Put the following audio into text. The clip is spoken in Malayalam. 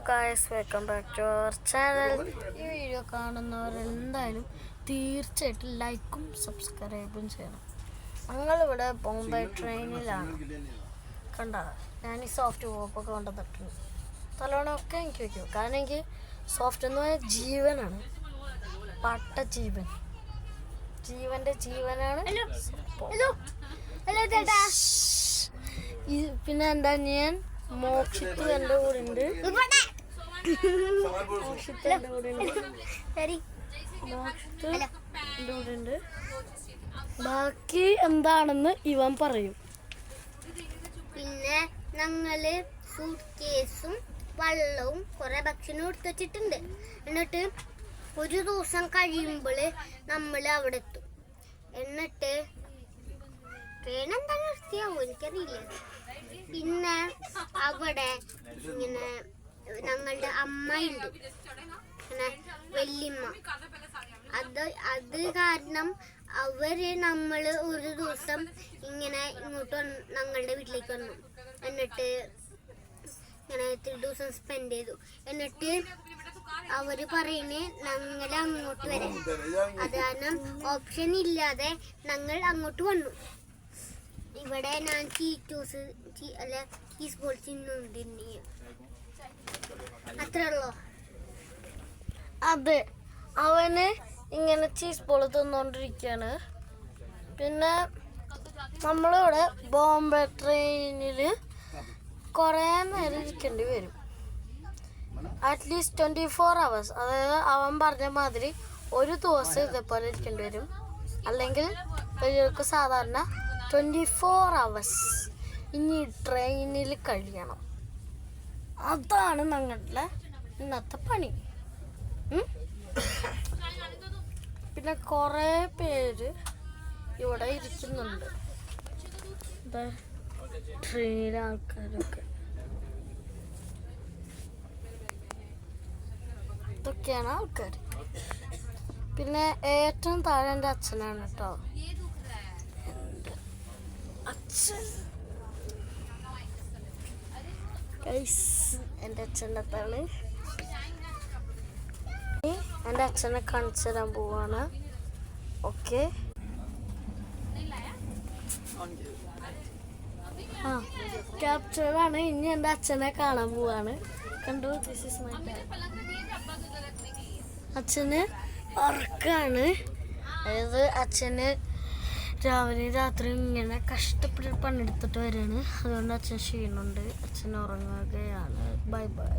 Guys, welcome back to our channel. ഈ വീഡിയോ കാണുന്നവരെന്തായാലും തീർച്ചയായിട്ടും ലൈക്കും സബ്സ്ക്രൈബും ചെയ്യണം. ഞങ്ങളിവിടെ ബോംബെ ട്രെയിനിലാണ്. കണ്ട ഞാൻ ഈ സോഫ്റ്റ് പോപ്പൊക്കെ കൊണ്ടുവന്നിട്ടുണ്ട്. തലോണമൊക്കെ എനിക്ക് വയ്ക്കും. കാരണം എനിക്ക് സോഫ്റ്റ് എന്ന് പറഞ്ഞാൽ ജീവനാണ്, പട്ട ജീവൻ, ജീവൻ്റെ ജീവനാണ്. പിന്നെ എന്താ, ഞാൻ മോക്ഷിത്ത് എൻ്റെ കൂടെ ഉണ്ട്. ബാക്കി എന്താണെന്ന് ഇവൻ പറയും. പിന്നെ ഞങ്ങള് സൂട്ട് കേസും വെള്ളവും കുറെ ഭക്ഷണം എടുത്ത് വെച്ചിട്ടുണ്ട്. എന്നിട്ട് ഒരു ദിവസം കഴിയുമ്പോൾ നമ്മൾ അവിടെ എത്തും. എന്നിട്ട് ട്രെയിൻ എന്താ നിർത്തിയാവോ എനിക്കറിയില്ല. പിന്നെ അവിടെ ഇങ്ങനെ ഞങ്ങളുടെ അമ്മയുണ്ട്, പിന്നെ വല്യമ്മ. അത് കാരണം നമ്മൾ ഒരു ദിവസം ഇങ്ങനെ ഇങ്ങോട്ട് ഞങ്ങളുടെ വീട്ടിലേക്ക് വന്നു. എന്നിട്ട് ഇങ്ങനെ 3 ദിവസം സ്പെൻഡ് ചെയ്തു. എന്നിട്ട് അവര് പറയുന്നേ ഞങ്ങൾ അങ്ങോട്ട് വരാം. അത് കാരണം ഓപ്ഷൻ ഇല്ലാതെ ഞങ്ങൾ അങ്ങോട്ട് വന്നു. ഇവിടെ ഞാൻ ചീസ് ബോൾ തിന്നുണ്ട്. അത്രേ ഉള്ളൂ. അതെ, അവന് ഇങ്ങനെ ചീസ് ബോൾ തിന്നുകൊണ്ടിരിക്കുകയാണ്. പിന്നെ നമ്മളിവിടെ ബോംബെ ട്രെയിനിൽ കുറേ നേരം ഇരിക്കേണ്ടി വരും. At least 24 hours. അതായത് അവൻ പറഞ്ഞ മാതിരി ഒരു ദിവസം ഇതേപോലെ ഇരിക്കേണ്ടി വരും. അല്ലെങ്കിൽ ഇവർക്ക് സാധാരണ 24 hours ഇനി ട്രെയിനിൽ കഴിയണം. അതാണ് ഞങ്ങളുടെ ഇന്നത്തെ പണി. പിന്നെ കുറേ പേര് ഇവിടെ ഇരിക്കുന്നുണ്ട്. ട്രെയിനിലെ ആൾക്കാരൊക്കെ ഇതൊക്കെയാണ് ആൾക്കാർ. പിന്നെ ഏറ്റവും താഴെ എൻ്റെ അച്ഛനാണ് കേട്ടോ. അച്ഛൻ എൻ്റെ അച്ഛൻ്റെ അത്താണ്. എൻ്റെ അച്ഛനെ കാണിച്ചു തരാൻ പോവാണ്. ഓക്കെ, ക്യാപ്ചറാണ്. ഇനി എൻ്റെ അച്ഛനെ കാണാൻ പോവാണ്. കണ്ടു, ദിസ് ഈസ് മൈ ഡാഡ്. അച്ഛന് ഉറക്കാണ്. അതായത് അച്ഛന് രാവിലെ രാത്രി ഇങ്ങനെ കഷ്ടപ്പെട്ട് പണിയെടുത്തിട്ട് വരികയാണ്. അതുകൊണ്ട് അച്ഛൻ ക്ഷീണമുണ്ട്. അച്ഛൻ ഉറങ്ങുകയാണ്. Bye by.